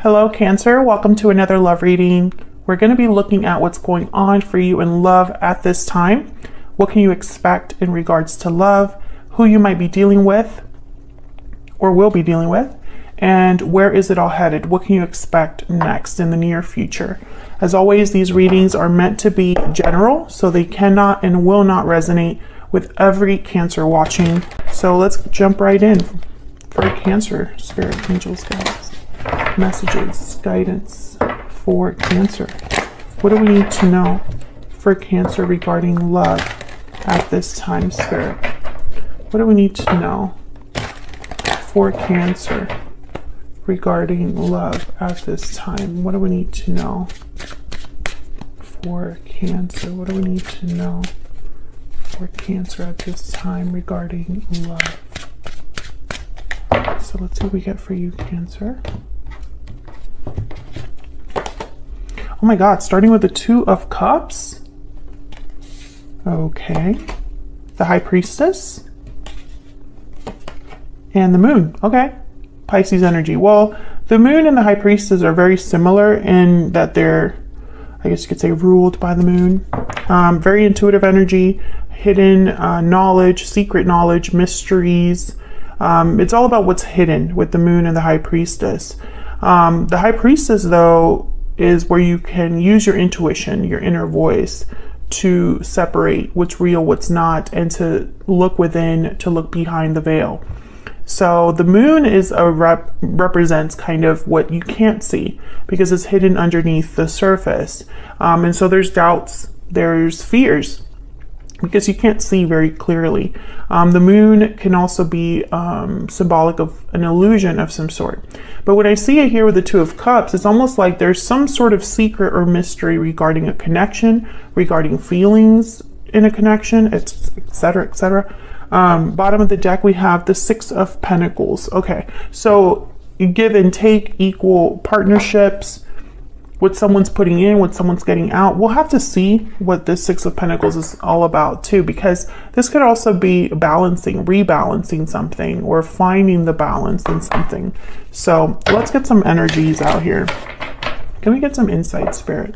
Hello, Cancer. Welcome to another love reading. We're going to be looking at what's going on for you in love at this time. What can you expect in regards to love, who you might be dealing with or will be dealing with, and where is it all headed? What can you expect next in the near future? As always, these readings are meant to be general, so they cannot and will not resonate with every Cancer watching. So let's jump right in for Cancer, Spirit, Angels, guides, messages, guidance for Cancer. What do we need to know for Cancer regarding love at this time, Spirit? What do we need to know for Cancer regarding love at this time? What do we need to know for Cancer? What do we need to know for Cancer at this time regarding love? So let's see what we get for you, Cancer. Oh my God, starting with the Two of Cups. Okay. The High Priestess. And the Moon. Okay. Pisces energy. Well, the Moon and the High Priestess are very similar in that they're, I guess you could say, ruled by the Moon. Very intuitive energy, hidden knowledge, secret knowledge, mysteries. It's all about what's hidden with the Moon and the High Priestess. The High Priestess, though, is where you can use your intuition, your inner voice, to separate what's real, what's not, and to look within, to look behind the veil. So the Moon is represents kind of what you can't see because it's hidden underneath the surface. And so there's doubts, there's fears, because you can't see very clearly. The Moon can also be symbolic of an illusion of some sort. But when I see it here with the Two of Cups, it's almost like there's some sort of secret or mystery regarding a connection, regarding feelings in a connection, etc., etc. Bottom of the deck, we have the Six of Pentacles. Okay, so you give and take, equal partnerships, what someone's putting in, what someone's getting out. We'll have to see what this Six of Pentacles is all about too, because this could also be balancing, rebalancing something, or finding the balance in something. So let's get some energies out here. Can we get some insight, Spirit,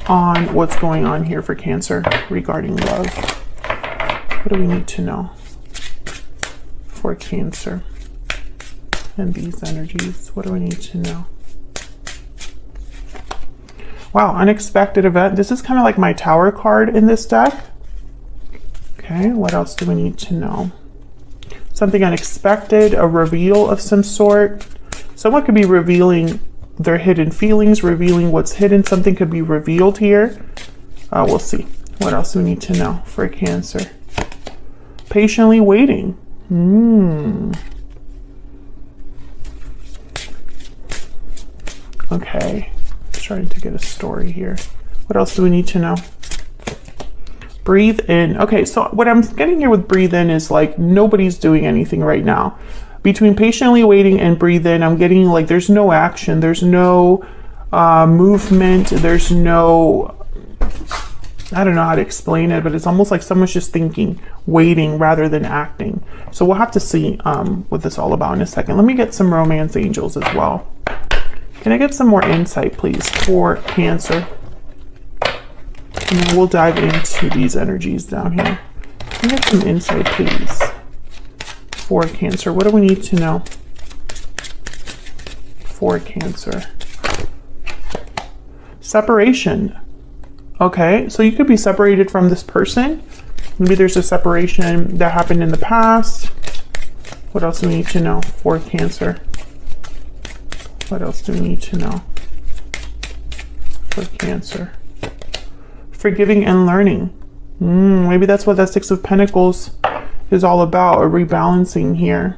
on what's going on here for Cancer regarding love? What do we need to know for Cancer and these energies? What do we need to know? Wow, unexpected event. This is kind of like my Tower card in this deck. Okay, what else do we need to know? Something unexpected, a reveal of some sort. Someone could be revealing their hidden feelings, revealing what's hidden. Something could be revealed here. We'll see. What else do we need to know for Cancer? Patiently waiting. Okay. Trying to get a story here. What else do we need to know? Breathe in. Okay, so what I'm getting here with breathe in is like nobody's doing anything right now. Between patiently waiting and breathe in, I'm getting like there's no action, there's no movement, there's no, I don't know how to explain it, but it's almost like someone's just thinking, waiting rather than acting. So we'll have to see what this is all about in a second. Let me get some romance angels as well. Can I get some more insight, please, for Cancer? And then we'll dive into these energies down here. Can I get some insight, please, for Cancer? What do we need to know for Cancer? Separation. Okay, so you could be separated from this person. Maybe there's a separation that happened in the past. What else do we need to know for Cancer? What else do we need to know for Cancer? Forgiving and learning. Maybe that's what that Six of Pentacles is all about, a rebalancing here.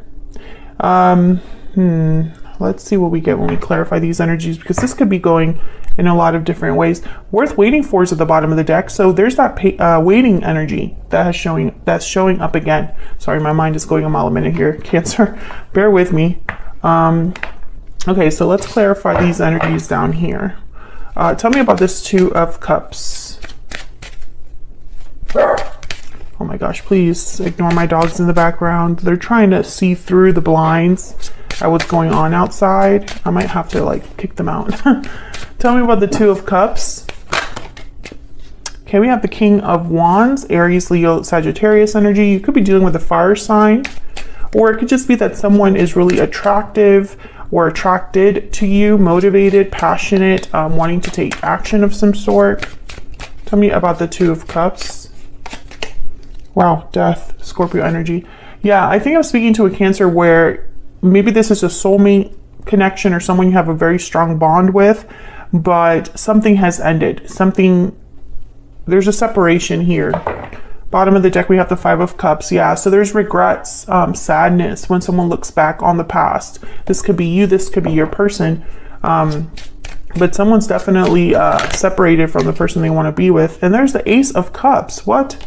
Let's see what we get when we clarify these energies, because this could be going in a lot of different ways. Worth waiting for is at the bottom of the deck. So there's that waiting energy that's showing up again. Sorry, my mind is going a mile a minute here, Cancer. Bear with me. Okay, so let's clarify these energies down here. Tell me about this Two of Cups. Oh my gosh, please ignore my dogs in the background. They're trying to see through the blinds. at what's going on outside. I might have to like kick them out. Tell me about the Two of Cups. Okay, we have the King of Wands, Aries, Leo, Sagittarius energy. You could be dealing with a fire sign, or it could just be that someone is really attractive or attracted to you, motivated, passionate, wanting to take action of some sort. Tell me about the Two of Cups. Wow, Death, Scorpio energy. Yeah, I think I'm speaking to a Cancer where maybe this is a soulmate connection or someone you have a very strong bond with, but something has ended. There's a separation here. Bottom of the deck, we have the Five of Cups. Yeah, so there's regrets, sadness when someone looks back on the past. This could be you, this could be your person. But someone's definitely separated from the person they want to be with. And there's the Ace of Cups. What?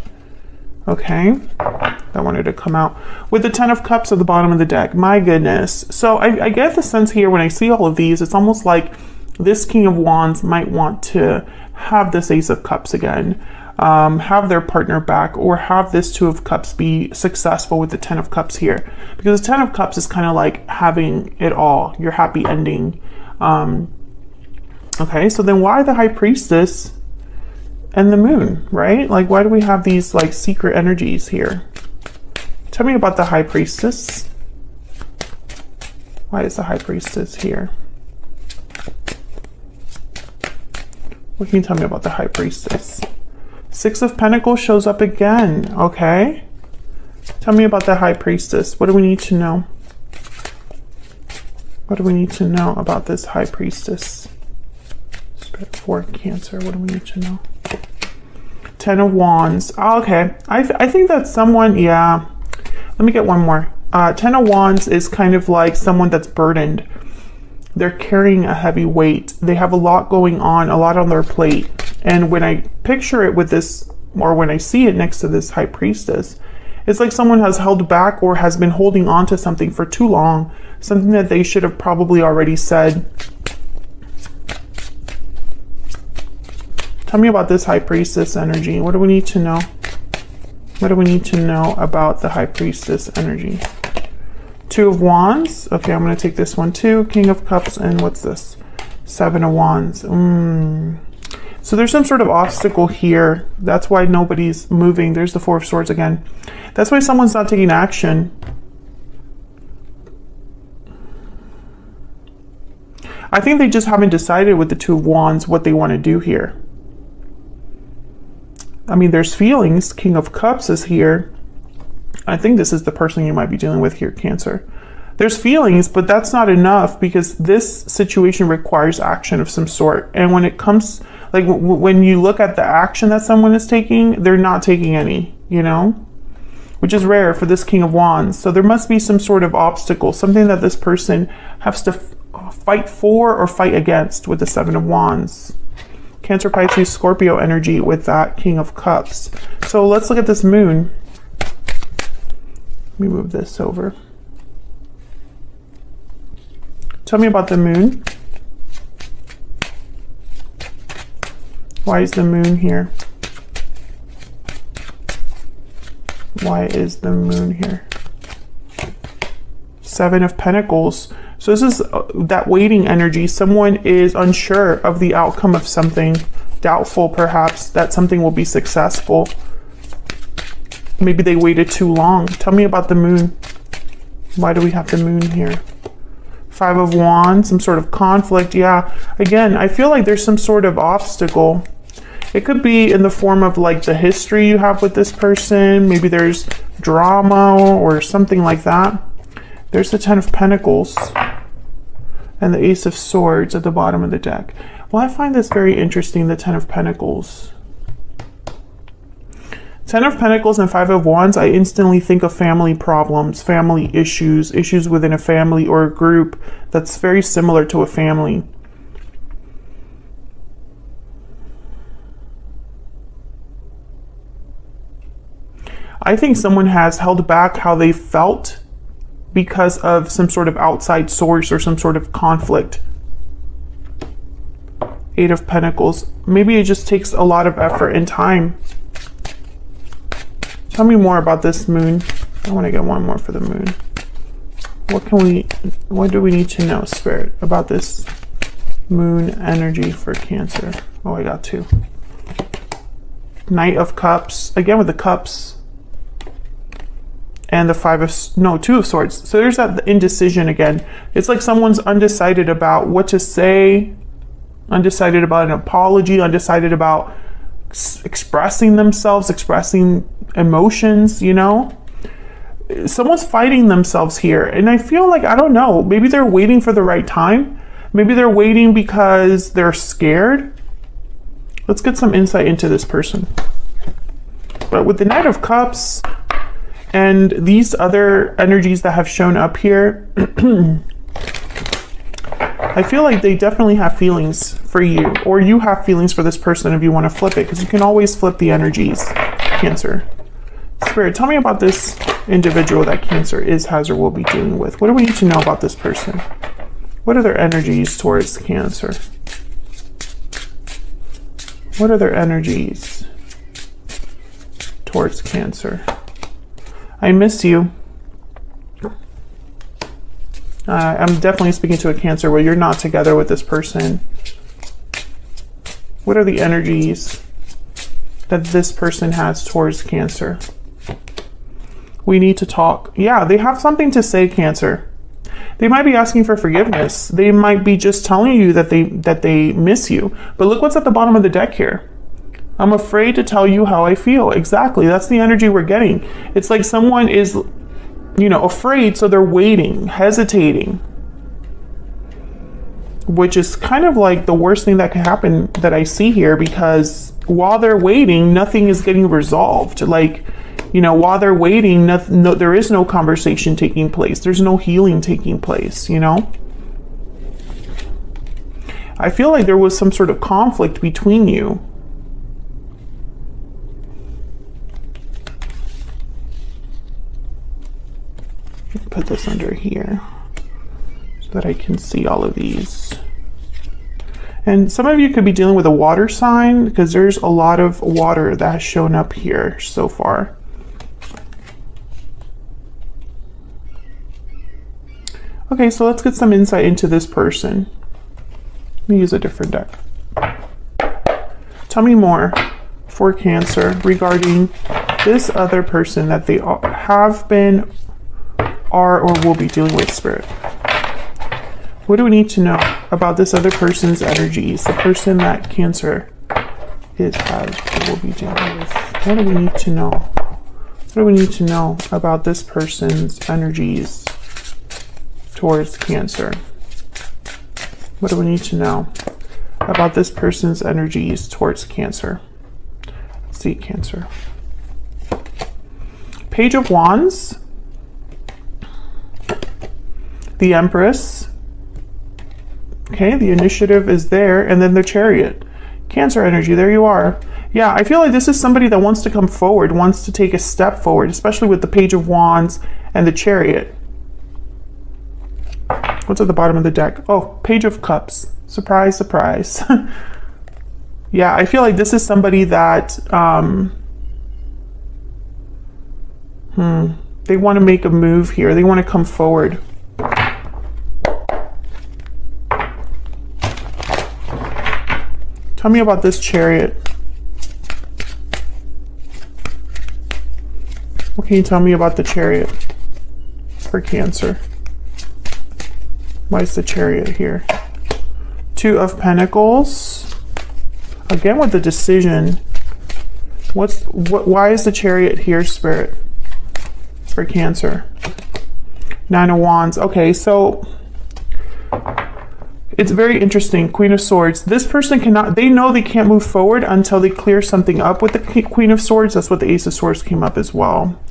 Okay, I wanted to come out with the Ten of Cups at the bottom of the deck. My goodness. So I get the sense here when I see all of these, it's almost like this King of Wands might want to have this Ace of Cups again, have their partner back, or have this Two of Cups be successful with the Ten of Cups here. Because the Ten of Cups is kind of like having it all, your happy ending. Okay, so then why the High Priestess and the Moon, right? Like, why do we have these like secret energies here? Tell me about the High Priestess. Why is the High Priestess here? What can you tell me about the High Priestess? Six of Pentacles shows up again. Okay. Tell me about the High Priestess. What do we need to know? What do we need to know about this High Priestess? Spirit for Cancer. What do we need to know? Ten of Wands. Oh, okay. I think that's someone, yeah. Let me get one more. Ten of Wands is kind of like someone that's burdened. They're carrying a heavy weight. They have a lot going on, a lot on their plate. And when I picture it with this, or when I see it next to this High Priestess, it's like someone has held back or has been holding on to something for too long. Something that they should have probably already said. Tell me about this High Priestess energy. What do we need to know? What do we need to know about the High Priestess energy? Two of Wands. Okay, I'm going to take this one too. King of Cups, and what's this? Seven of Wands. So there's some sort of obstacle here. That's why nobody's moving. There's the Four of Swords again. That's why someone's not taking action. I think they just haven't decided with the Two of Wands what they want to do here. I mean, there's feelings. King of Cups is here. I think this is the person you might be dealing with here, Cancer. There's feelings, but that's not enough because this situation requires action of some sort. And when it comes, like when you look at the action that someone is taking, they're not taking any, you know, which is rare for this King of Wands. So there must be some sort of obstacle, something that this person has to fight for or fight against with the Seven of Wands. Cancer, Pisces, Scorpio energy with that King of Cups. So let's look at this Moon. Let me move this over. Tell me about the Moon. Why is the Moon here? Why is the Moon here? Seven of Pentacles. So this is that waiting energy. Someone is unsure of the outcome of something, doubtful perhaps that something will be successful. Maybe they waited too long. Tell me about the Moon. Why do we have the Moon here? Five of Wands, some sort of conflict. Yeah, again, I feel like there's some sort of obstacle. It could be in the form of like the history you have with this person. Maybe there's drama or something like that. There's the Ten of Pentacles and the Ace of Swords at the bottom of the deck. Well, I find this very interesting, the Ten of Pentacles. Ten of Pentacles and Five of Wands, I instantly think of family problems, family issues, issues within a family or a group that's very similar to a family. I think someone has held back how they felt because of some sort of outside source or some sort of conflict. Eight of Pentacles. Maybe it just takes a lot of effort and time. Tell me more about this Moon. I want to get one more for the Moon. What do we need to know, Spirit, about this moon energy for Cancer? Oh, I got 2. Knight of Cups, again with the cups. And the 2 of Swords. So there's that indecision again. It's like someone's undecided about what to say, undecided about an apology, undecided about expressing themselves, expressing emotions, you know? Someone's fighting themselves here. And I feel like, I don't know, maybe they're waiting for the right time. Maybe they're waiting because they're scared. Let's get some insight into this person. But with the Knight of Cups and these other energies that have shown up here, I feel like they definitely have feelings for you, or you have feelings for this person if you want to flip it, because you can always flip the energies, Cancer. Spirit, tell me about this individual that Cancer is, has, or will be dealing with. What do we need to know about this person? What are their energies towards Cancer? What are their energies towards Cancer? I miss you. I'm definitely speaking to a Cancer where you're not together with this person. What are the energies that this person has towards Cancer? We need to talk. Yeah, they have something to say, Cancer. They might be asking for forgiveness. They might be just telling you that they miss you. But look what's at the bottom of the deck here. I'm afraid to tell you how I feel. Exactly. That's the energy we're getting. It's like someone is, you know, afraid, so they're waiting, hesitating, which is kind of like the worst thing that could happen that I see here, because while they're waiting, nothing is getting resolved. Like, you know, while they're waiting, there is no conversation taking place. There's no healing taking place, you know? I feel like there was some sort of conflict between you. Put this under here so that I can see all of these. And some of you could be dealing with a water sign, because there's a lot of water that has shown up here so far. Okay, so let's get some insight into this person. Let me use a different deck. Tell me more for Cancer regarding this other person that they have been, are, or will be dealing with, Spirit. What do we need to know about this other person's energies? The person that Cancer is, has, or will be dealing with. What do we need to know? What do we need to know about this person's energies towards Cancer? What do we need to know about this person's energies towards Cancer? Let's see, Cancer. Page of Wands. The Empress. Okay, the initiative is there, and then the Chariot. Cancer energy, there you are. Yeah, I feel like this is somebody that wants to come forward, wants to take a step forward, especially with the Page of Wands and the Chariot. What's at the bottom of the deck? Oh, Page of Cups. Surprise, surprise. Yeah, I feel like this is somebody that they want to make a move here. They want to come forward. Tell me about this Chariot. What can you tell me about the Chariot for Cancer? Why is the Chariot here? Two of Pentacles. Again with the decision. Why is the Chariot here, Spirit, for Cancer? Nine of Wands. Okay, so it's very interesting. Queen of Swords. This person cannot, they know they can't move forward until they clear something up with the Queen of Swords. That's what the Ace of Swords came up as well.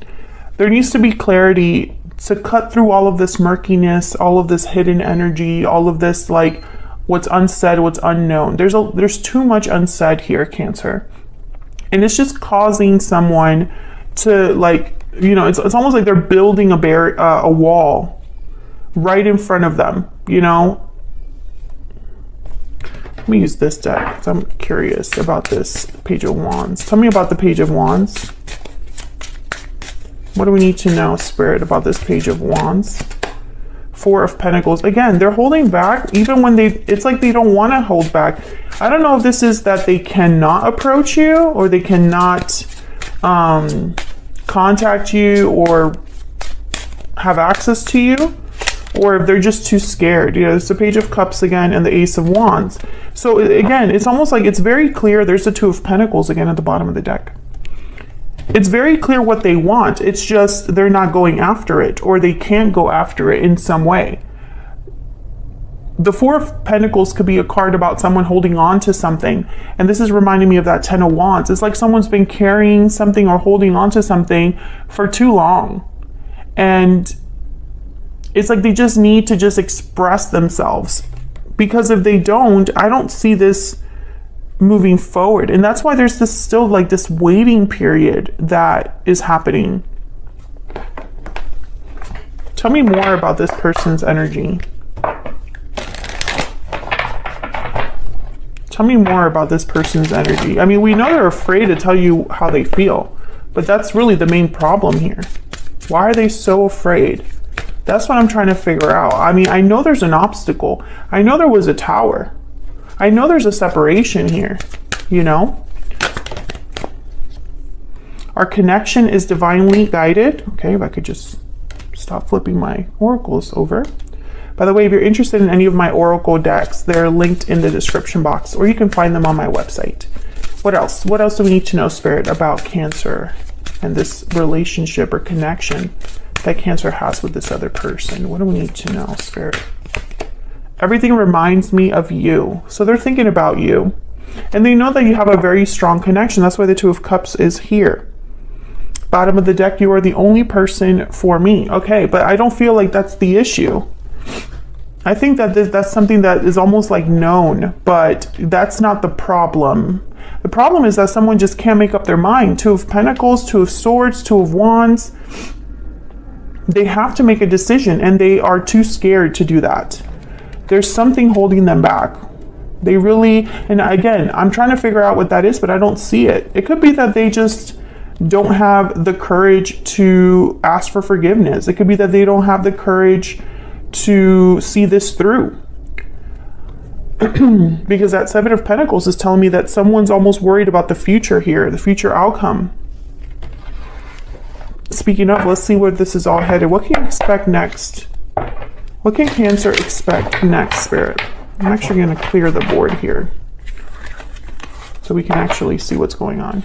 There needs to be clarity to cut through all of this murkiness, all of this hidden energy, all of this, like, what's unsaid, what's unknown. There's too much unsaid here, Cancer. And it's just causing someone to, like, you know, it's almost like they're building a wall right in front of them, you know? Let me use this deck because I'm curious about this Page of Wands. Tell me about the Page of Wands. What do we need to know, Spirit, about this Page of Wands? Four of Pentacles. Again, they're holding back even when it's like they don't want to hold back. I don't know if this is that they cannot approach you or they cannot contact you or have access to you, or if they're just too scared. You know, it's the Page of Cups again and the Ace of Wands. So again, it's almost like it's very clear. There's the Two of Pentacles again at the bottom of the deck. It's very clear what they want. It's just they're not going after it, or they can't go after it in some way. The Four of Pentacles could be a card about someone holding on to something. And this is reminding me of that Ten of Wands. It's like someone's been carrying something or holding on to something for too long. And it's like they just need to just express themselves. Because if they don't, I don't see this moving forward. And that's why there's this still like this waiting period that is happening. Tell me more about this person's energy. Tell me more about this person's energy. I mean, we know they're afraid to tell you how they feel, but that's really the main problem here. Why are they so afraid? That's what I'm trying to figure out. I mean, I know there's an obstacle. I know there was a tower. I know there's a separation here, you know? Our connection is divinely guided. Okay, if I could just stop flipping my oracles over. By the way, if you're interested in any of my oracle decks, they're linked in the description box, or you can find them on my website. What else? What else do we need to know, Spirit, about Cancer and this relationship or connection that Cancer has with this other person? What do we need to know, Spirit? Everything reminds me of you. So they're thinking about you. And they know that you have a very strong connection. That's why the Two of Cups is here. Bottom of the deck, you are the only person for me. Okay, but I don't feel like that's the issue. I think that that's something that is almost like known, but that's not the problem. The problem is that someone just can't make up their mind. Two of Pentacles, Two of Swords, Two of Wands. They have to make a decision, and they are too scared to do that. There's something holding them back. They really, and again, I'm trying to figure out what that is, but I don't see it. It could be that they just don't have the courage to ask for forgiveness. It could be that they don't have the courage to see this through. Because that Seven of Pentacles is telling me that someone's almost worried about the future here, the future outcome. Speaking of, let's see where this is all headed. What can you expect next? What can Cancer expect next, Spirit? I'm actually going to clear the board here so we can actually see what's going on.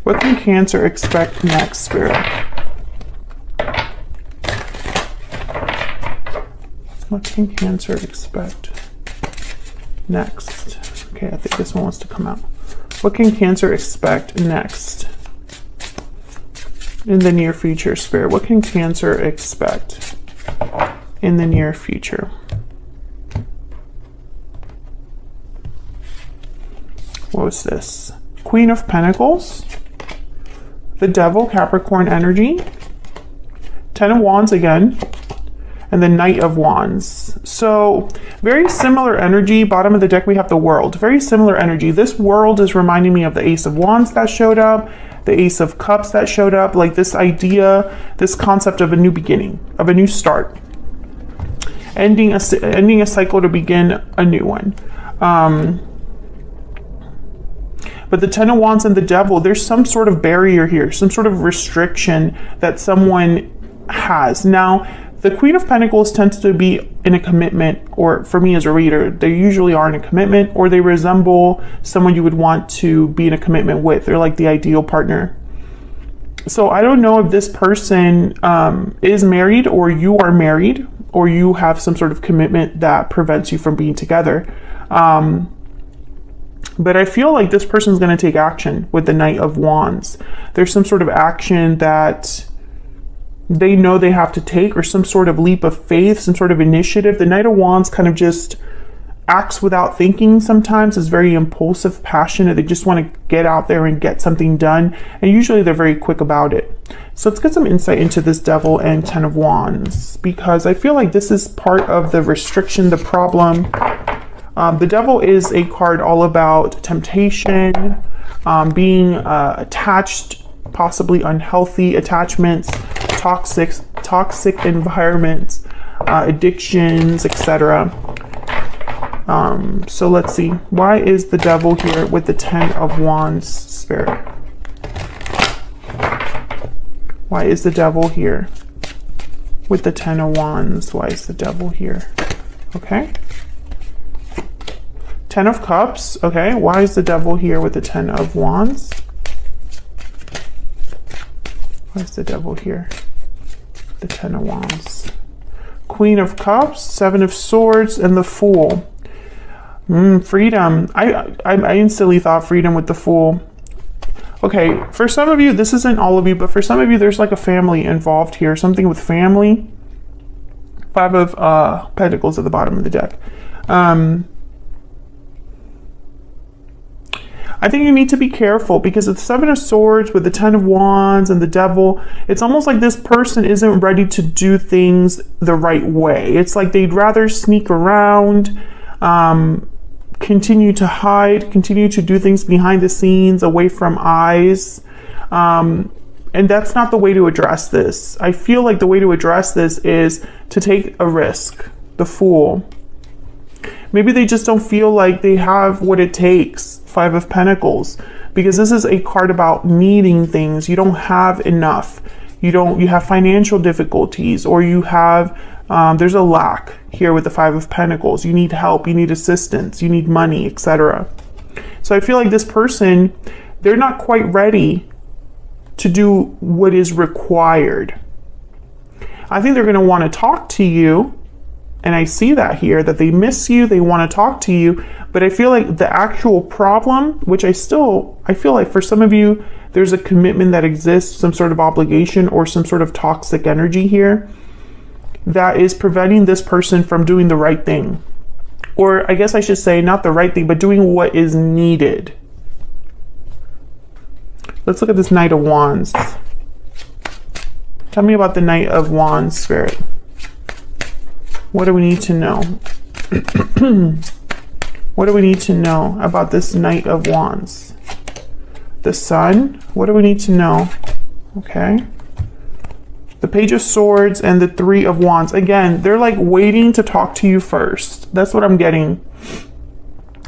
What can Cancer expect next, Spirit? What can Cancer expect next? Okay, I think this one wants to come out. What can Cancer expect next in the near future, Spirit? What can Cancer expect in the near future? What was this? Queen of Pentacles, the Devil, Capricorn energy, Ten of Wands again, and the Knight of Wands. So very similar energy. Bottom of the deck, we have the World. Very similar energy. This World is reminding me of the Ace of Wands that showed up, the Ace of Cups that showed up, like this idea, this concept of a new beginning, of a new start. Ending a cycle to begin a new one. But the Ten of Wands and the Devil, there's some sort of barrier here, some sort of restriction that someone has. Now, the Queen of Pentacles tends to be in a commitment, or for me as a reader, they usually are in a commitment, or they resemble someone you would want to be in a commitment with. They're like the ideal partner. So I don't know if this person is married, or you are married, or you have some sort of commitment that prevents you from being together. But I feel like this person's going to take action with the Knight of Wands. There's some sort of action that they know they have to take, or some sort of leap of faith, some sort of initiative. The Knight of Wands kind of just acts without thinking sometimes, is very impulsive, passionate. They just want to get out there and get something done. And usually they're very quick about it. So let's get some insight into this Devil and Ten of Wands, because I feel like this is part of the restriction, the problem. The Devil is a card all about temptation, being attached, possibly unhealthy attachments, toxic environments, addictions, etc. So let's see. Why is the Devil here with the 10 of Wands, Spirit? Why is the Devil here with the 10 of Wands? Why is the Devil here? Okay. 10 of Cups. Okay. Why is the Devil here with the 10 of Wands? Why is the Devil here? The 10 of Wands. Queen of Cups, 7 of Swords, and the Fool. Freedom. I instantly thought freedom with the Fool. Okay, for some of you, this isn't all of you, but for some of you, there's like a family involved here. Something with family. 5 of Pentacles at the bottom of the deck. I think you need to be careful because the 7 of Swords with the 10 of Wands and the Devil, it's almost like this person isn't ready to do things the right way. It's like they'd rather sneak around, continue to hide, continue to do things behind the scenes, away from eyes. And that's not the way to address this. I feel like the way to address this is to take a risk. The Fool. Maybe they just don't feel like they have what it takes. 5 of Pentacles. Because this is a card about needing things. You don't have enough. You have financial difficulties, or you have there's a lack here with the 5 of Pentacles. You need help, you need assistance, you need money, etc. So I feel like this person, they're not quite ready to do what is required. I think they're going to want to talk to you, and I see that here, that they miss you, they want to talk to you, but I feel like the actual problem, which I feel like for some of you, there's a commitment that exists, some sort of obligation or some sort of toxic energy here that is preventing this person from doing the right thing. Or I guess I should say not the right thing, but doing what is needed. Let's look at this Knight of Wands. Tell me about the Knight of Wands, Spirit. What do we need to know? What do we need to know about this Knight of Wands? The Sun. What do we need to know? Okay. The Page of Swords and the 3 of Wands. Again, they're like waiting to talk to you first. That's what I'm getting.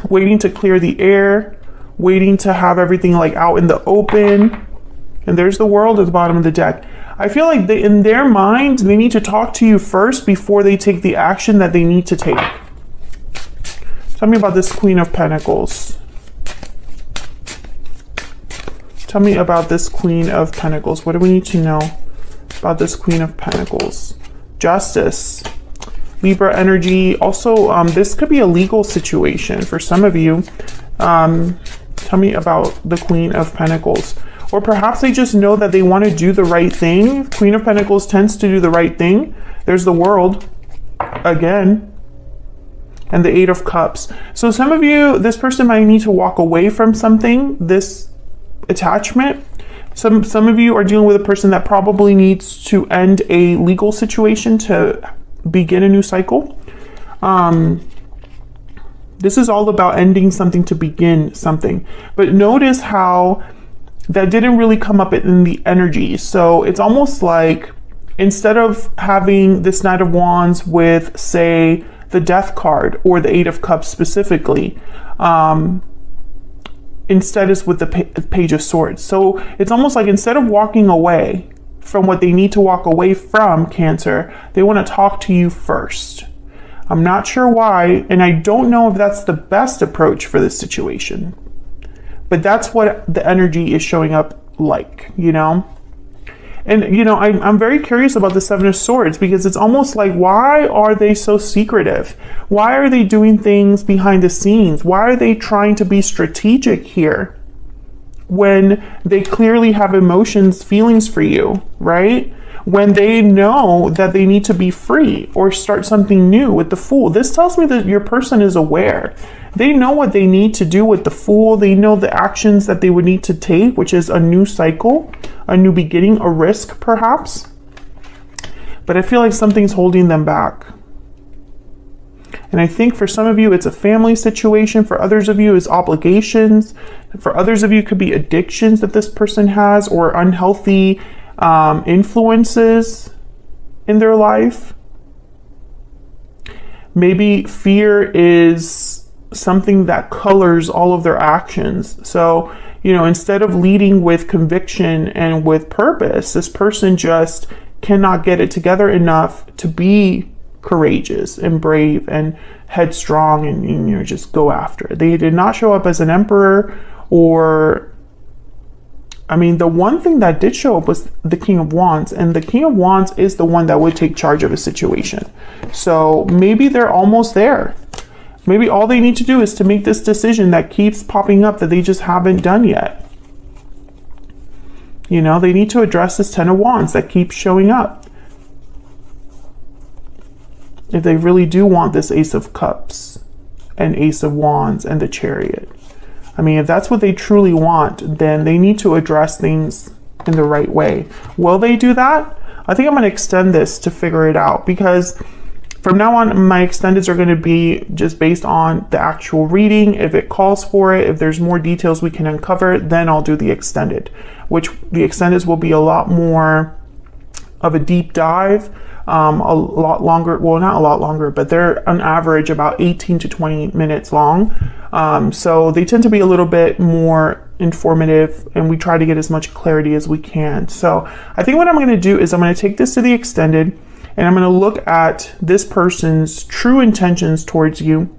Waiting to clear the air. Waiting to have everything like out in the open. And there's the World at the bottom of the deck. I feel like in their mind, they need to talk to you first before they take the action that they need to take. Tell me about this Queen of Pentacles. Tell me about this Queen of Pentacles. What do we need to know about this Queen of Pentacles? Justice. Libra energy. Also, this could be a legal situation for some of you. Tell me about the Queen of Pentacles. Or perhaps they just know that they want to do the right thing. Queen of Pentacles tends to do the right thing. There's the World again. And the 8 of Cups. So some of you, this person might need to walk away from something, this attachment. Some of you are dealing with a person that probably needs to end a legal situation to begin a new cycle. This is all about ending something to begin something. But notice how that didn't really come up in the energy. So it's almost like instead of having this Knight of Wands with, say, the Death card or the 8 of Cups specifically, instead is with the Page of Swords. So it's almost like instead of walking away from what they need to walk away from, Cancer, they want to talk to you first. I'm not sure why, and I don't know if that's the best approach for this situation. But that's what the energy is showing up like, you know? And, you know, I'm very curious about the 7 of Swords because it's almost like, why are they so secretive? Why are they doing things behind the scenes? Why are they trying to be strategic here when they clearly have emotions, feelings for you, right? When they know that they need to be free or start something new with the Fool. This tells me that your person is aware. They know what they need to do with the Fool. They know the actions that they would need to take, which is a new cycle, a new beginning, a risk perhaps. But I feel like something's holding them back. And I think for some of you, it's a family situation. For others of you, it's obligations. For others of you, it could be addictions that this person has, or unhealthy influences in their life. Maybe fear is something that colors all of their actions. So, you know, instead of leading with conviction and with purpose, this person just cannot get it together enough to be courageous and brave and headstrong and, you know, just go after it. They did not show up as an emperor, or, I mean, the one thing that did show up was the King of Wands, and the King of Wands is the one that would take charge of a situation. So maybe they're almost there. Maybe all they need to do is to make this decision that keeps popping up that they just haven't done yet. You know, they need to address this Ten of Wands that keeps showing up. If they really do want this Ace of Cups and Ace of Wands and the Chariot. I mean, if that's what they truly want, then they need to address things in the right way. Will they do that? I think I'm going to extend this to figure it out, because from now on, my extendeds are going to be just based on the actual reading. If it calls for it, if there's more details we can uncover, then I'll do the extended, which the extendeds will be a lot more of a deep dive, a lot longer. Well, not a lot longer, but they're on average about 18 to 20 minutes long. So they tend to be a little bit more informative, and we try to get as much clarity as we can. So I think what I'm going to do is I'm going to take this to the extended, and I'm going to look at this person's true intentions towards you.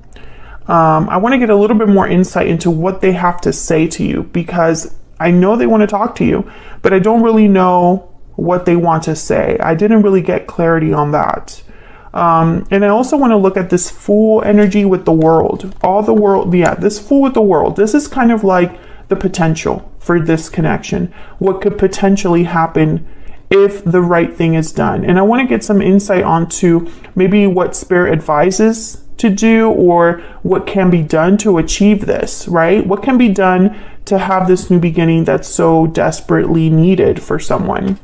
I want to get a little bit more insight into what they have to say to you, because I know they want to talk to you, but I don't really know what they want to say. I didn't really get clarity on that. And I also want to look at this Fool energy with the World. All the world, yeah, this Fool with the World. This is kind of like the potential for this connection. What could potentially happen if the right thing is done. And I want to get some insight onto maybe what Spirit advises to do, or what can be done to achieve this, right? What can be done to have this new beginning that's so desperately needed for someone.